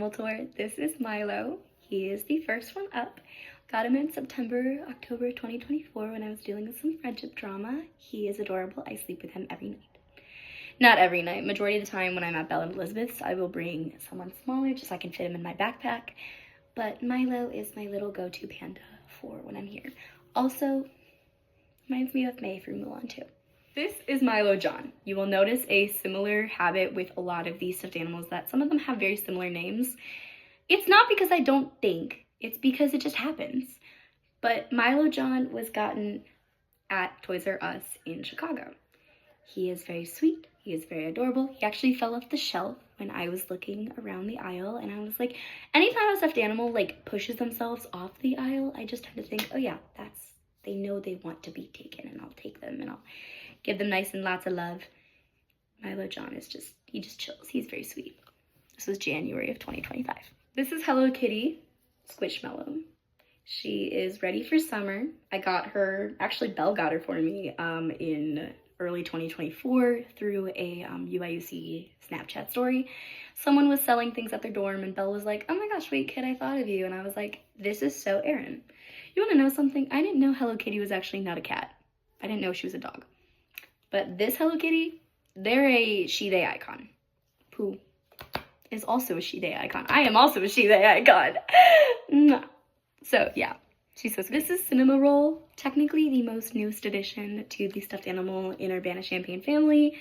animal tour. This is Milo. He is the first one up. Got him in October 2024 when I was dealing with some friendship drama. He is adorable. I sleep with him every night. Not every night. Majority of the time when I'm at Belle and Elizabeth's, I will bring someone smaller just so I can fit him in my backpack. But Milo is my little go-to panda for when I'm here. Also, reminds me of May from Mulan too. This is Milo John. You will notice a similar habit with a lot of these stuffed animals that some of them have very similar names. It's not because I don't think, it's because it just happens. But Milo John was gotten at Toys R Us in Chicago. He is very sweet. He is very adorable. He actually fell off the shelf when I was looking around the aisle, and I was like, anytime a stuffed animal like pushes themselves off the aisle, I just tend to think, oh yeah, they know they want to be taken, and I'll take them and I'll give them nice and lots of love. Milo John is he just chills. He's very sweet. This was January of 2025. This is Hello Kitty Squishmallow. She is ready for summer. I got her, actually Belle got her for me in early 2024 through a UIUC Snapchat story. Someone was selling things at their dorm and Belle was like, oh my gosh, wait kid, I thought of you. And I was like, this is so Erin. You wanna know something? I didn't know Hello Kitty was actually not a cat. I didn't know she was a dog. But this Hello Kitty, they're a she-they icon. Pooh is also a she-they icon. I am also a she-they icon. So yeah. She's so sweet. This is Cinema Roll, technically the most newest addition to the stuffed animal in Urbana Champagne family.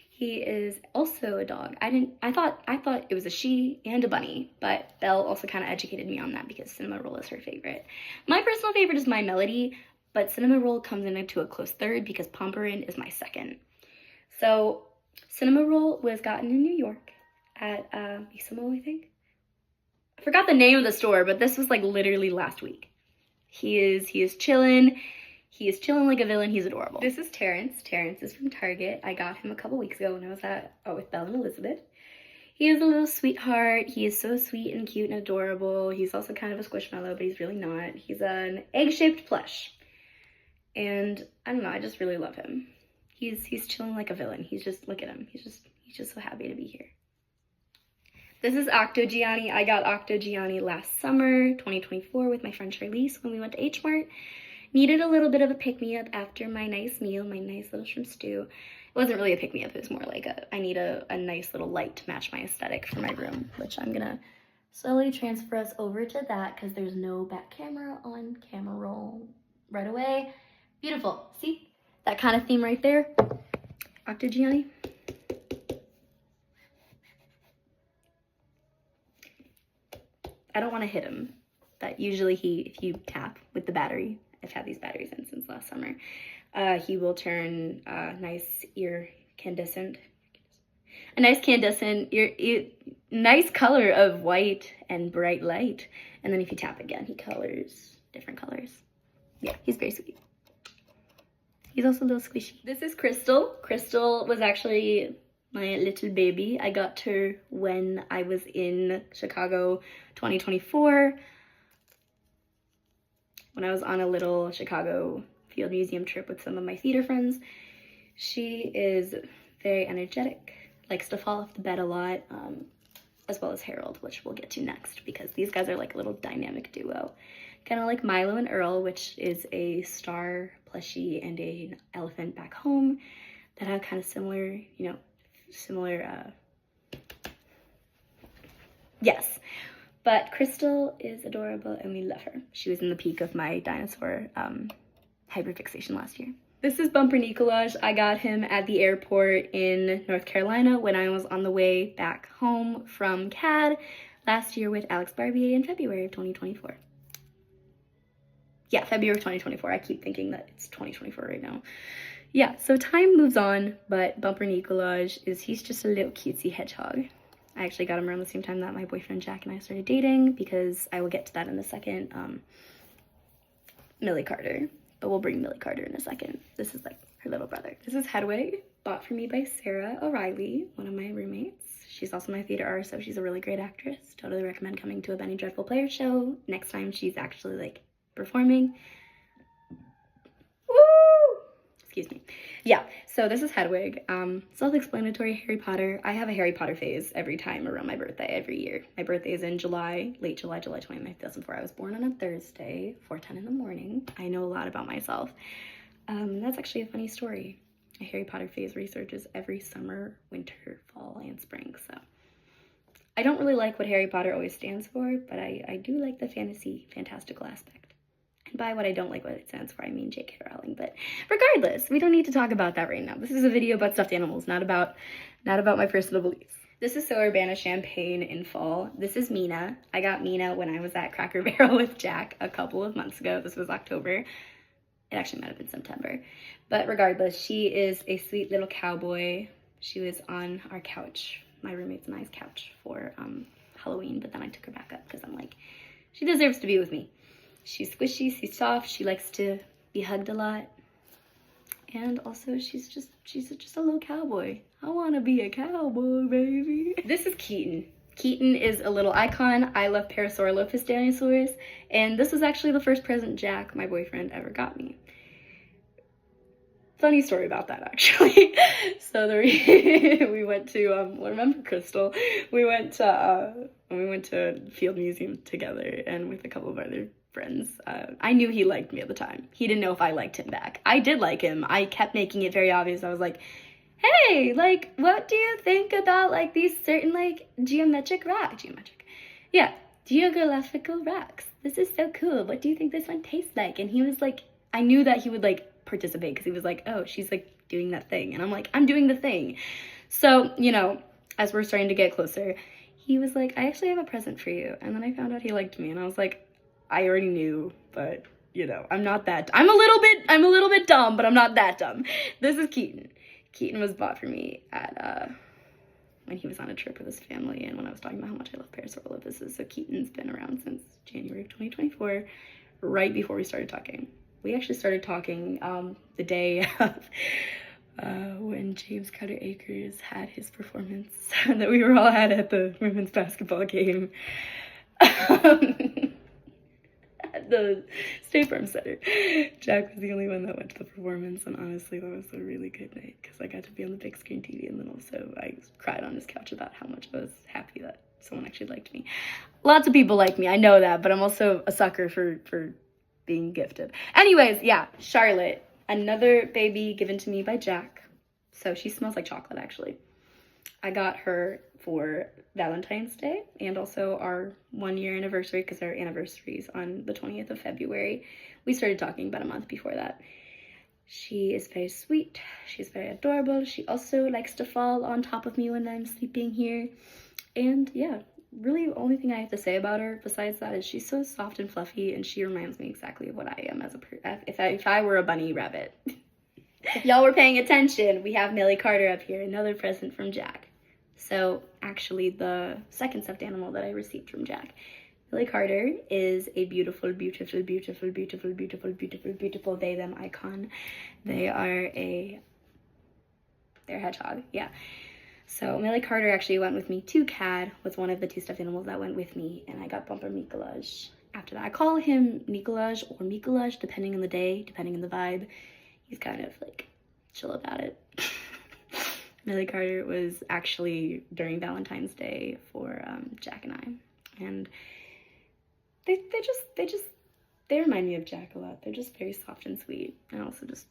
He is also a dog. I thought it was a she and a bunny, but Belle also kind of educated me on that because Cinema Roll is her favorite. My personal favorite is My Melody, but Cinema Roll comes into a close third because Pomperin is my second. So Cinema Roll was gotten in New York at Isamo, I think. I forgot the name of the store, but this was like literally last week. He is chilling. He is chilling like a villain. He's adorable. This is Terrence. Terrence is from Target. I got him a couple weeks ago when I was with Belle and Elizabeth. He is a little sweetheart. He is so sweet and cute and adorable. He's also kind of a squishmallow, but he's really not. He's an egg-shaped plush. And I don't know, I just really love him. He's chilling like a villain. He's just, look at him. He's just so happy to be here. This is Octo Gianni. I got Octo Gianni last summer, 2024, with my friend Charlize when we went to H Mart. Needed a little bit of a pick-me-up after my nice meal, my nice little shrimp stew. It wasn't really a pick-me-up, it was more like I need a nice little light to match my aesthetic for my room, which I'm gonna slowly transfer us over to that because there's no back camera on camera roll right away. Beautiful, see? That kind of theme right there. Octo Gianni. I don't want to hit him, but usually if you tap with the battery, I've had these batteries in since last summer, he will turn nice incandescent, nice color of white and bright light. And then if you tap again, he colors different colors. Yeah, he's very sweet. He's also a little squishy. This is Crystal. Crystal was actually my little baby. I got her when I was in Chicago 2024, when I was on a little Chicago Field Museum trip with some of my theater friends. She is very energetic, likes to fall off the bed a lot, as well as Harold, which we'll get to next because these guys are like a little dynamic duo. Kind of like Milo and Earl, which is a star plushie and an elephant back home that have kind of similar, yes. But Crystal is adorable and we love her. She was in the peak of my dinosaur hyperfixation last year. This is Bumper Nicolaj. I got him at the airport in North Carolina when I was on the way back home from CAD last year with Alex Barbier in February of 2024. Yeah, February of 2024. I keep thinking that it's 2024 right now. Yeah, so time moves on, but Bumper Nicolaj he's just a little cutesy hedgehog. I actually got him around the same time that my boyfriend Jack and I started dating because I will get to that in a second. Millie Carter, but we'll bring Millie Carter in a second. This is like her little brother. This is Hedwig, bought for me by Sarah O'Reilly, one of my roommates. She's also my theater artist, so she's a really great actress. Totally recommend coming to a Benny Dreadful Player show next time she's actually like performing. Woo! Excuse me. Yeah, so this is Hedwig. Self-explanatory Harry Potter. I have a Harry Potter phase every time around my birthday, every year. My birthday is in July, late July, July 29th, 2004. I was born on a Thursday, 4:10 in the morning. I know a lot about myself. That's actually a funny story. A Harry Potter phase researches every summer, winter, fall, and spring, so. I don't really like what Harry Potter always stands for, but I do like the fantasy, fantastical aspect. And by what I don't like what it stands for, I mean J.K. Rowling. But regardless, we don't need to talk about that right now. This is a video about stuffed animals, not about my personal beliefs. This is So Urbana Champagne in fall. This is Mina. I got Mina when I was at Cracker Barrel with Jack a couple of months ago. This was October. It actually might have been September. But regardless, she is a sweet little cowboy. She was on our couch, my roommate's and I's couch, for Halloween, but then I took her back up because I'm like, she deserves to be with me. She's squishy, she's soft, she likes to be hugged a lot. And also she's just a little cowboy. I wanna be a cowboy, baby. This is Keaton. Keaton is a little icon. I love Parasaurolophus dinosaurs. And this was actually the first present Jack, my boyfriend, ever got me. Funny story about that, actually. So we went to remember Crystal? We went to Field Museum together, and with a couple of other friends. I knew he liked me at the time. He didn't know if I liked him back. I did like him. I kept making it very obvious. I was like, hey, like, what do you think about like these certain like geographical rocks? This is so cool. What do you think this one tastes like? And he was like, I knew that he would like participate because he was like, oh, she's like doing that thing. And I'm like, I'm doing the thing. So, you know, as we're starting to get closer, he was like, I actually have a present for you. And then I found out he liked me, and I was like, I already knew, but you know, I'm a little bit dumb, but I'm not that dumb. This is Keaton. Keaton was bought for me at when he was on a trip with his family, and when I was talking about how much I love Parasaurolophus. So Keaton's been around since January of 2024, right before we started talking. We actually started talking the day of when James Carter Akers had his performance that we were all at the women's basketball game. At the State Farm Center. Jack was the only one that went to the performance, and honestly that was a really good night because I got to be on the big screen TV, and then also I cried on his couch about how much I was happy that someone actually liked me. Lots of people like me, I know that, but I'm also a sucker for being gifted. Anyways, yeah, Charlotte, another baby given to me by Jack. So she smells like chocolate, actually. I got her for Valentine's Day and also our 1-year anniversary, because our anniversary is on the 20th of February. We started talking about a month before that. She is very sweet. She's very adorable. She also likes to fall on top of me when I'm sleeping here. And yeah, really the only thing I have to say about her besides that is she's so soft and fluffy, and she reminds me exactly of what I am as if I were a bunny rabbit. If y'all were paying attention, we have Millie Carter up here, another present from Jack. So actually the second stuffed animal that I received from Jack. Millie Carter is a beautiful, beautiful, beautiful, beautiful, beautiful, beautiful, beautiful they, them icon. They're a hedgehog, yeah. So Millie Carter actually went with me to CAD, was one of the 2 stuffed animals that went with me, and I got Bumper Mikolaj after that. I call him Nikolaj or Mikolaj, depending on the day, depending on the vibe. He's kind of like chill about it. Millie Carter was actually during Valentine's Day for Jack and I, and they remind me of Jack a lot. They're just very soft and sweet, and also just,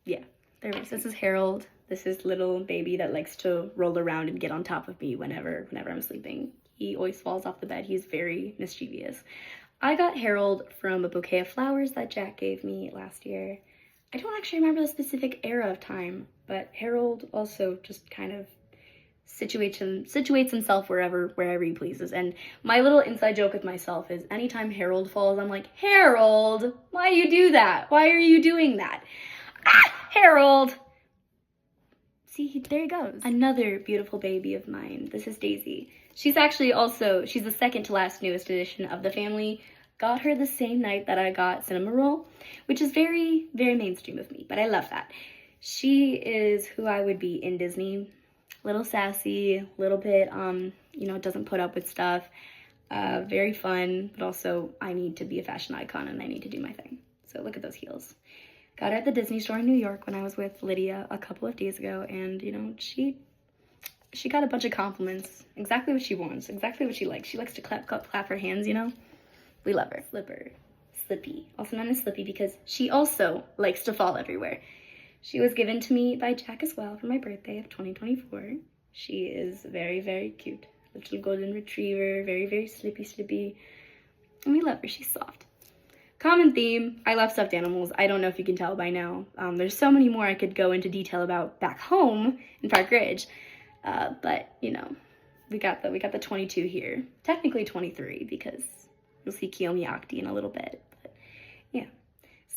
yeah. This is Harold. This is little baby that likes to roll around and get on top of me whenever I'm sleeping. He always falls off the bed. He's very mischievous. I got Harold from a bouquet of flowers that Jack gave me last year. I don't actually remember the specific era of time, but Harold also just kind of situates himself wherever he pleases. And my little inside joke with myself is anytime Harold falls, I'm like, Harold, why you do that? Why are you doing that? Ah, Harold! See, there he goes. Another beautiful baby of mine. This is Daisy. She's the second to last newest addition of the family. Got her the same night that I got Cinema Roll, which is very, very mainstream of me, but I love that. She is who I would be in Disney. Little sassy, little bit, you know, doesn't put up with stuff. Very fun, but also I need to be a fashion icon and I need to do my thing. So look at those heels. Got her at the Disney store in New York when I was with Lydia a couple of days ago, and you know, she got a bunch of compliments. Exactly what she wants, exactly what she likes. She likes to clap her hands, you know? We love her. Slippy, also known as Slippy because she also likes to fall everywhere. She was given to me by Jack as well for my birthday of 2024. She is very, very cute. Little golden retriever, very, very slippy. And we love her, she's soft. Common theme, I love stuffed animals. I don't know if you can tell by now. There's so many more I could go into detail about back home in Park Ridge. But, you know, we got the 22 here. Technically 23 because you'll see Kiyomi Akti in a little bit. But, yeah.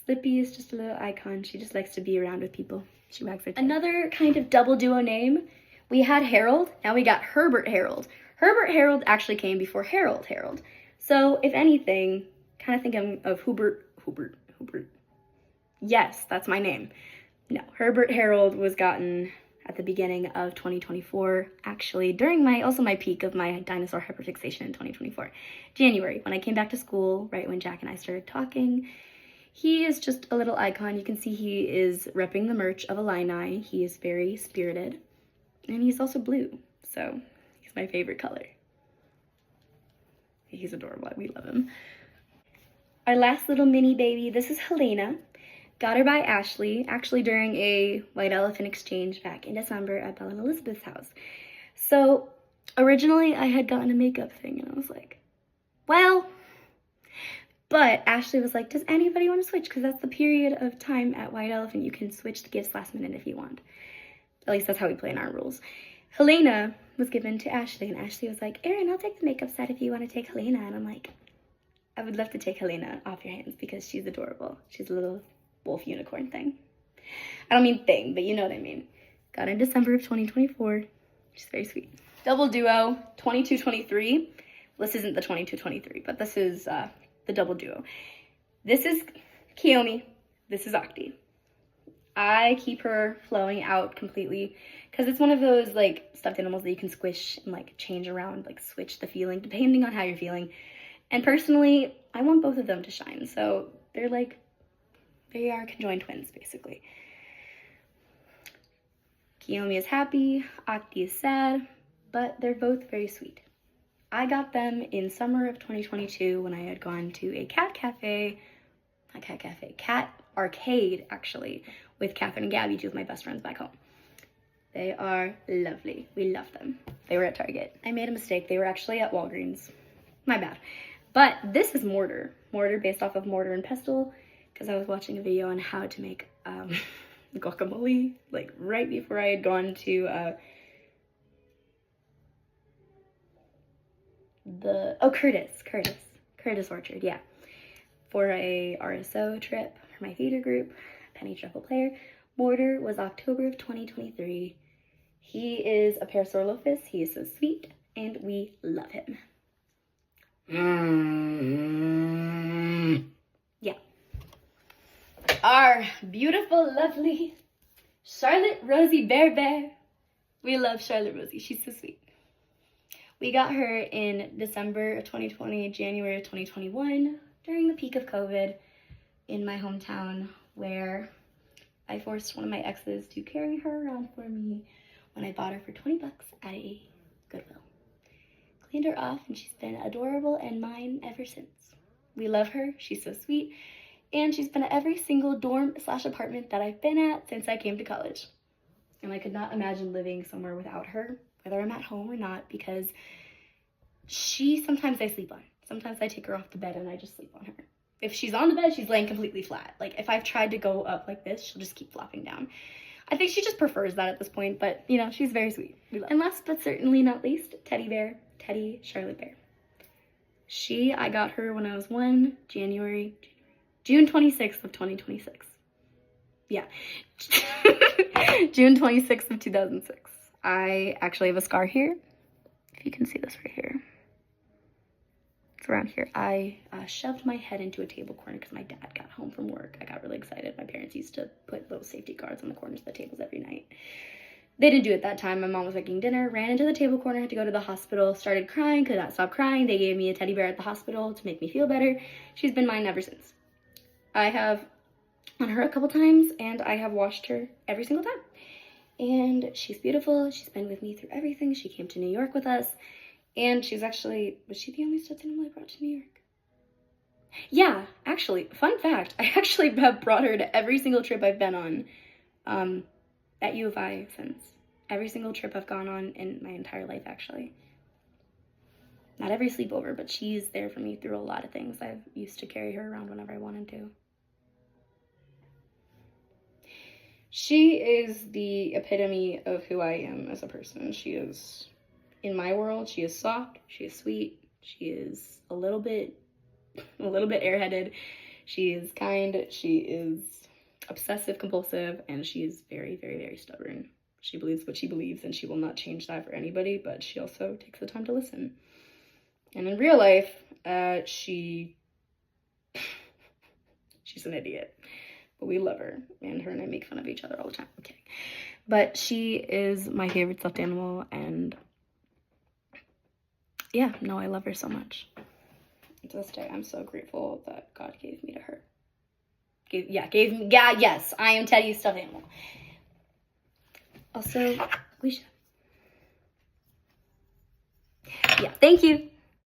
Slippy is just a little icon. She just likes to be around with people. She wags her tail. Another kind of double duo name. We had Harold, now we got Herbert Harold. Herbert Harold actually came before Harold Harold. So, if anything, kind of think of Hubert. Yes, that's my name. No, Herbert Harold was gotten at the beginning of 2024, actually during my peak of my dinosaur hyperfixation in 2024. January, when I came back to school, right when Jack and I started talking. He is just a little icon. You can see he is repping the merch of Illini. He is very spirited. And he's also blue, so he's my favorite color. He's adorable, we love him. Our last little mini baby, this is Helena. Got her by Ashley, actually during a white elephant exchange back in December at Belle and Elizabeth's house. So originally I had gotten a makeup thing and I was like, well, but Ashley was like, does anybody want to switch? Because that's the period of time at White Elephant. You can switch the gifts last minute if you want. At least that's how we play in our rules. Helena was given to Ashley, and Ashley was like, Erin, I'll take the makeup set if you want to take Helena. And I'm like, I would love to take Helena off your hands because she's adorable. She's a little wolf unicorn thing. I don't mean thing, but you know what I mean. Got her in December of 2024. She's very sweet. Double duo, 22-23. Well, this isn't the 22-23, but this is the double duo. This is Kiyomi. This is Akti. I keep her flowing out completely because it's one of those like stuffed animals that you can squish and like change around, like switch the feeling depending on how you're feeling. And personally, I want both of them to shine. So they are conjoined twins basically. Kiyomi is happy, Akti is sad, but they're both very sweet. I got them in summer of 2022 when I had gone to a cat arcade actually, with Catherine and Gabby, two of my best friends back home. They are lovely. We love them. They were at Target. I made a mistake. They were actually at Walgreens. My bad. But this is mortar. Mortar based off of mortar and pestle because I was watching a video on how to make guacamole like right before I had gone to Curtis Orchard, yeah. For a RSO trip for my theater group, Penny Truffle Player. Mortar was October of 2023. He is a Parasaurolophus. He is so sweet, and we love him. Yeah. Our beautiful, lovely Charlotte Rosie Bear. We love Charlotte Rosie. She's so sweet. We got her in December of 2020, January of 2021, during the peak of COVID in my hometown, where I forced one of my exes to carry her around for me when I bought her for 20 bucks at a Goodwill. Cleaned her off, and she's been adorable and mine ever since. We love her. She's so sweet. And she's been at every single dorm/apartment that I've been at since I came to college. And I could not imagine living somewhere without her, whether I'm at home or not, because sometimes I sleep on. Sometimes I take her off the bed and I just sleep on her. If she's on the bed, she's laying completely flat. Like, if I've tried to go up like this, she'll just keep flopping down. I think she just prefers that at this point, but, you know, she's very sweet. And last but certainly not least, Teddy Bear, Teddy Charlotte Bear. I got her when I was June 26th of 2026. Yeah. June 26th of 2006. I actually have a scar here. If you can see this right here. It's around here. I shoved my head into a table corner because my dad got home from work. I got really excited. My parents used to put little safety guards on the corners of the tables every night. They didn't do it that time. My mom was making dinner, ran into the table corner, had to go to the hospital, started crying, could not stop crying. They gave me a teddy bear at the hospital to make me feel better. She's been mine ever since. I have on her a couple times, and I have washed her every single time. And she's beautiful. She's been with me through everything. She came to New York with us, and she's actually, was she the only stuffed animal I brought to New York? Yeah, actually, fun fact, I actually have brought her to every single trip I've been on at U of I since. Every single trip I've gone on in my entire life, actually. Not every sleepover, but she's there for me through a lot of things. I used to carry her around whenever I wanted to. She is the epitome of who I am as a person. She is, in my world, she is soft, she is sweet, she is a little bit airheaded, she is kind, she is obsessive compulsive, and she is very, very, very stubborn. She believes what she believes, and she will not change that for anybody, but she also takes the time to listen. And in real life, she's an idiot. But we love her, and her and I make fun of each other all the time. I'm kidding. But she is my favorite stuffed animal, and yeah, no, I love her so much. To this day, I'm so grateful that God gave me to her. Yes, I am Teddy's stuffed animal. Also, we should. Yeah, thank you.